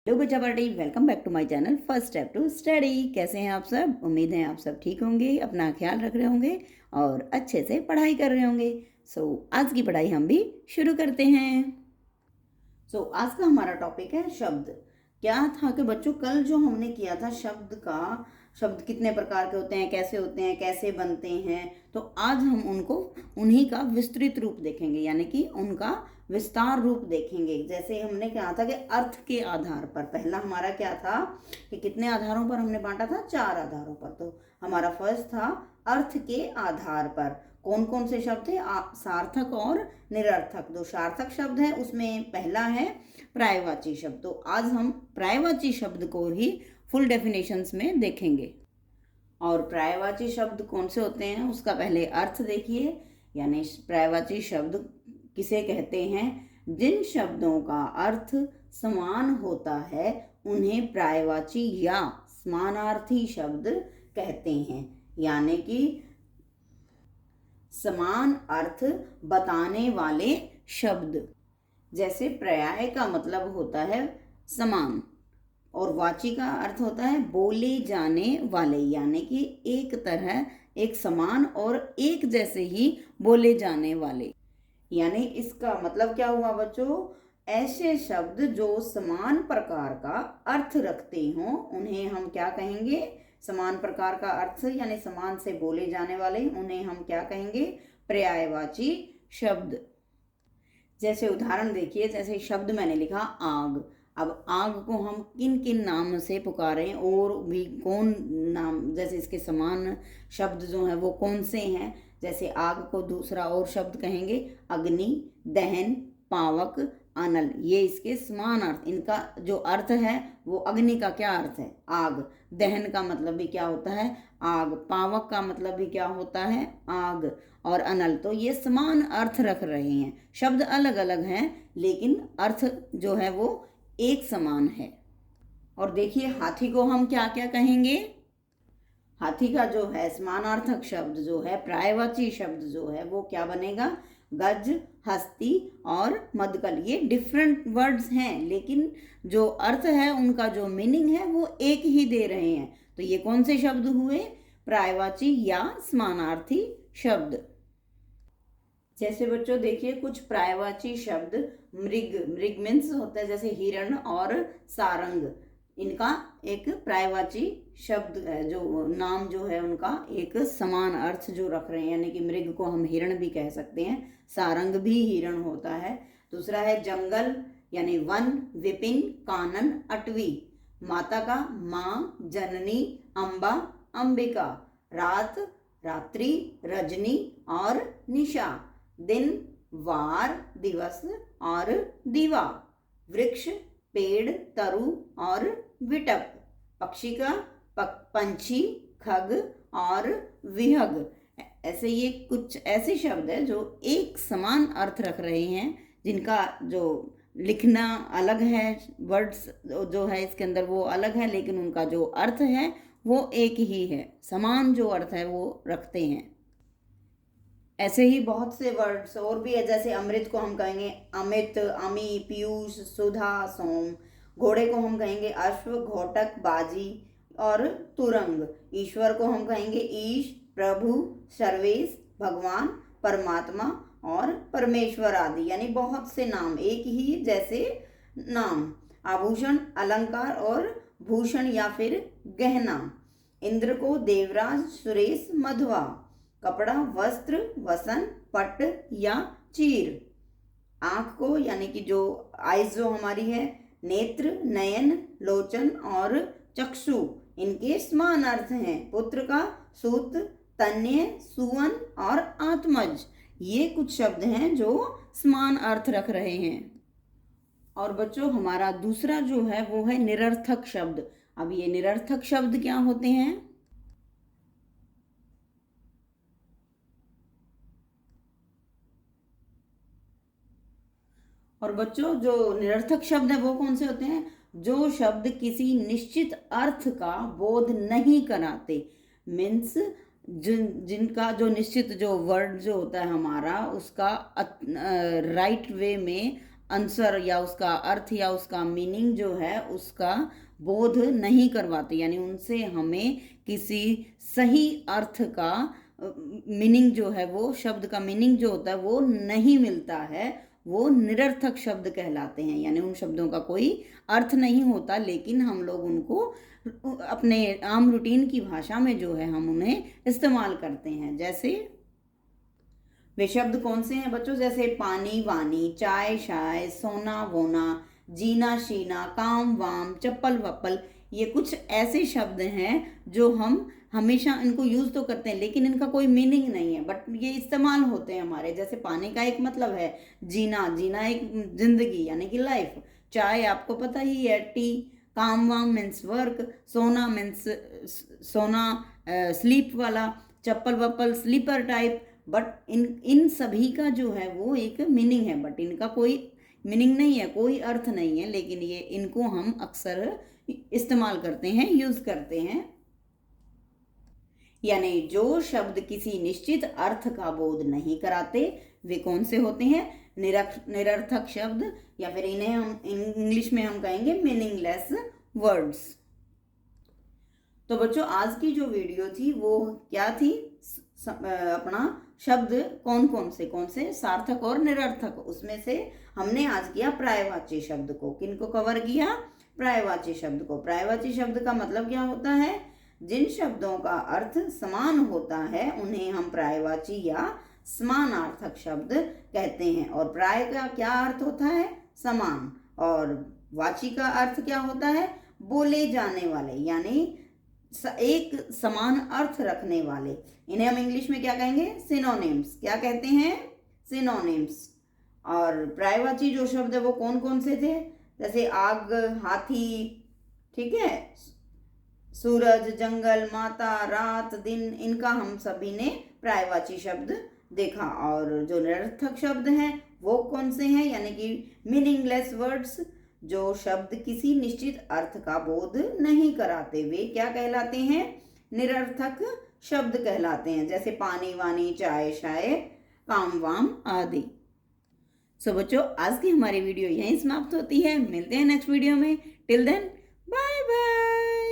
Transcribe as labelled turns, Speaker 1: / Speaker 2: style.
Speaker 1: Hello बच्चा party, welcome back to my channel first step to study. कैसे हैं आप सब? उम्मीद है आप सब ठीक होंगे, अपना ख्याल रख रहे होंगे और अच्छे से पढ़ाई कर रहे होंगे। आज की पढ़ाई हम भी शुरू करते हैं। आज का हमारा टॉपिक है शब्द। क्या था कि बच्चों कल जो हमने किया था शब्द कितने प्रकार के होते हैं, कैसे होते हैं, कैसे बनते हैं, तो आज हम उन्हीं का विस्तृत रूप देखेंगे, यानी कि उनका विस्तार रूप देखेंगे। जैसे हमने कहा था कि अर्थ के आधार पर, पहला हमारा क्या था कि कितने आधारों पर हमने बांटा था? 4 आधारों पर। तो हमारा फर्स्ट था अर्थ के आधार पर। कौन कौन से शब्द थे? सार्थक और निरर्थक। जो सार्थक शब्द है उसमें पहला है पर्यायवाची शब्द। तो आज हम पर्यायवाची शब्द को ही फुल डेफिनेशंस में देखेंगे। और पर्यायवाची शब्द कौन से होते हैं उसका पहले अर्थ देखिए। यानी पर्यायवाची शब्द किसे कहते हैं? जिन शब्दों का अर्थ समान होता है उन्हें पर्यायवाची या समानार्थी शब्द कहते हैं। यानी कि समान अर्थ बताने वाले शब्द। जैसे पर्याय का मतलब होता है समान और वाची का अर्थ होता है बोले जाने वाले, यानी कि एक तरह, एक समान और एक जैसे ही बोले जाने वाले। यानी इसका मतलब क्या हुआ बच्चों? ऐसे शब्द जो समान प्रकार का अर्थ रखते हों उन्हें हम क्या कहेंगे? समान प्रकार का अर्थ यानी समान से बोले जाने वाले, उन्हें हम क्या कहेंगे? पर्यायवाची शब्द। जैसे उदाहरण देखिए, जैसे शब्द मैंने लिखा आग। अब आग को हम किन किन नाम से पुकारें और भी कौन नाम, जैसे इसके समान शब्द जो हैं वो कौन से हैं? जैसे आग को दूसरा और शब्द कहेंगे अग्नि, दहन, पावक, अनल। ये इसके समान अर्थ। इनका जो अर्थ है वो अग्नि का क्या अर्थ है? आग। दहन का मतलब भी क्या होता है? आग। पावक का मतलब भी क्या होता है? आग। और अनल। तो ये समान अर्थ रख रहे हैं। शब्द अलग अलग हैं लेकिन अर्थ जो है वो एक समान है। और देखिए हाथी को हम क्या क्या कहेंगे? हाथी का जो है समानार्थक शब्द जो है, पर्यायवाची शब्द जो है वो क्या बनेगा? गज, हस्ती और मदकल। ये डिफरेंट वर्ड्स हैं लेकिन जो अर्थ है उनका जो मीनिंग है वो एक ही दे रहे हैं। तो ये कौन से शब्द हुए? पर्यायवाची या समानार्थी शब्द। जैसे बच्चों देखिए कुछ पर्यायवाची शब्द मृग मीन्स होता है, जैसे हिरण और सारंग। इनका एक पर्यायवाची शब्द है, जो नाम जो है उनका एक समान अर्थ जो रख रहे हैं। यानी कि मृग को हम हिरण भी कह सकते हैं, सारंग भी हिरण होता है। दूसरा है जंगल यानी वन, विपिन, कानन, अटवी। माता का माँ, जननी, अम्बा, अंबिका। रात, रात्रि, रजनी और निशा। दिन, वार, दिवस और दिवा। वृक्ष, पेड़, तरु और विटप। पक्षी का पंछी, खग और विहग। ऐसे ये कुछ ऐसे शब्द है जो एक समान अर्थ रख रहे हैं, जिनका जो लिखना अलग है, वर्ड्स जो है इसके अंदर वो अलग है, लेकिन उनका जो अर्थ है वो एक ही है। समान जो अर्थ है वो रखते हैं। ऐसे ही बहुत से वर्ड्स और भी है। जैसे अमृत को हम कहेंगे अमित, अमी, पीयूष, सुधा, सोम। घोड़े को हम कहेंगे अश्व, घोटक, बाजी और तुरंग। ईश्वर को हम कहेंगे ईश, प्रभु, सर्वेश, भगवान, परमात्मा और परमेश्वर आदि। यानी बहुत से नाम, एक ही जैसे नाम। आभूषण, अलंकार और भूषण या फिर गहना। इंद्र को देवराज, सुरेश, मध्वा। कपड़ा, वस्त्र, वसन, पट या चीर। आंख को यानी कि जो आइज जो हमारी है, नेत्र, नयन, लोचन और चक्षु। इनके समान अर्थ हैं। पुत्र का सूत, तन्य, सुवन और आत्मज। ये कुछ शब्द हैं जो समान अर्थ रख रहे हैं। और बच्चों हमारा दूसरा जो है वो है निरर्थक शब्द। अब ये निरर्थक शब्द क्या होते हैं? और बच्चों जो निरर्थक शब्द है वो कौन से होते हैं? जो शब्द किसी निश्चित अर्थ का बोध नहीं कराते। मीन्स जिनका जो निश्चित जो वर्ड जो होता है हमारा, उसका राइट वे में आंसर या उसका अर्थ या उसका मीनिंग जो है उसका बोध नहीं करवाते, यानी उनसे हमें किसी सही अर्थ का मीनिंग जो है, वो शब्द का मीनिंग जो होता है वो नहीं मिलता है, वो निरर्थक शब्द कहलाते हैं। यानी उन शब्दों का कोई अर्थ नहीं होता, लेकिन हम लोग उनको अपने आम रूटीन की भाषा में जो है हम उन्हें इस्तेमाल करते हैं। जैसे वे शब्द कौन से हैं बच्चों? जैसे पानी वानी, चाय शाय, सोना वोना, जीना शीना, काम वाम, चप्पल वप्पल। ये कुछ ऐसे शब्द हैं जो हम हमेशा इनको यूज़ तो करते हैं, लेकिन इनका कोई मीनिंग नहीं है, बट ये इस्तेमाल होते हैं हमारे। जैसे पानी का एक मतलब है जीना, जीना एक जिंदगी यानी कि लाइफ। चाय आपको पता ही है, टी। काम वाम मीन्स वर्क, सोना मीन्स सोना स्लीप वाला, चप्पल वप्पल स्लीपर टाइप। बट इन सभी का जो है वो एक मीनिंग है, बट इनका कोई मीनिंग नहीं है, कोई अर्थ नहीं है, लेकिन ये इनको हम अक्सर इस्तेमाल करते हैं, यूज़ करते हैं। यानी जो शब्द किसी निश्चित अर्थ का बोध नहीं कराते वे कौन से होते हैं? निरर्थक शब्द, या फिर इन्हें हम इंग्लिश में हम कहेंगे मीनिंगलेस वर्ड्स। तो बच्चों आज की जो वीडियो थी वो क्या थी? अपना शब्द कौन से सार्थक और निरर्थक, उसमें से हमने आज किया पर्यायवाची शब्द को। किनको कवर किया? पर्यायवाची शब्द को। पर्यायवाची शब्द का मतलब क्या होता है? जिन शब्दों का अर्थ समान होता है उन्हें हम पर्यायवाची या समानार्थक शब्द कहते हैं। और पर्याय का क्या अर्थ होता है? समान। और वाची का अर्थ क्या होता है? बोले जाने वाले, यानी एक समान अर्थ रखने वाले। इन्हें हम इंग्लिश में क्या कहेंगे? सिनोनिम्स। क्या कहते हैं? सिनोनिम्स। और पर्यायवाची जो शब्द है वो कौन से थे? जैसे आग, हाथी, ठीक है, सूरज, जंगल, माता, रात, दिन, इनका हम सभी ने पर्यायवाची शब्द देखा। और जो निरर्थक शब्द हैं वो कौन से हैं? यानी कि मीनिंगलेस वर्ड्स, जो शब्द किसी निश्चित अर्थ का बोध नहीं कराते, वे क्या कहलाते हैं? निरर्थक शब्द कहलाते हैं। जैसे पानी वानी, चाय शाय, काम वाम आदि। सो बच्चों आज की हमारी वीडियो यहीं समाप्त होती है। मिलते हैं नेक्स्ट वीडियो में। Till then bye bye.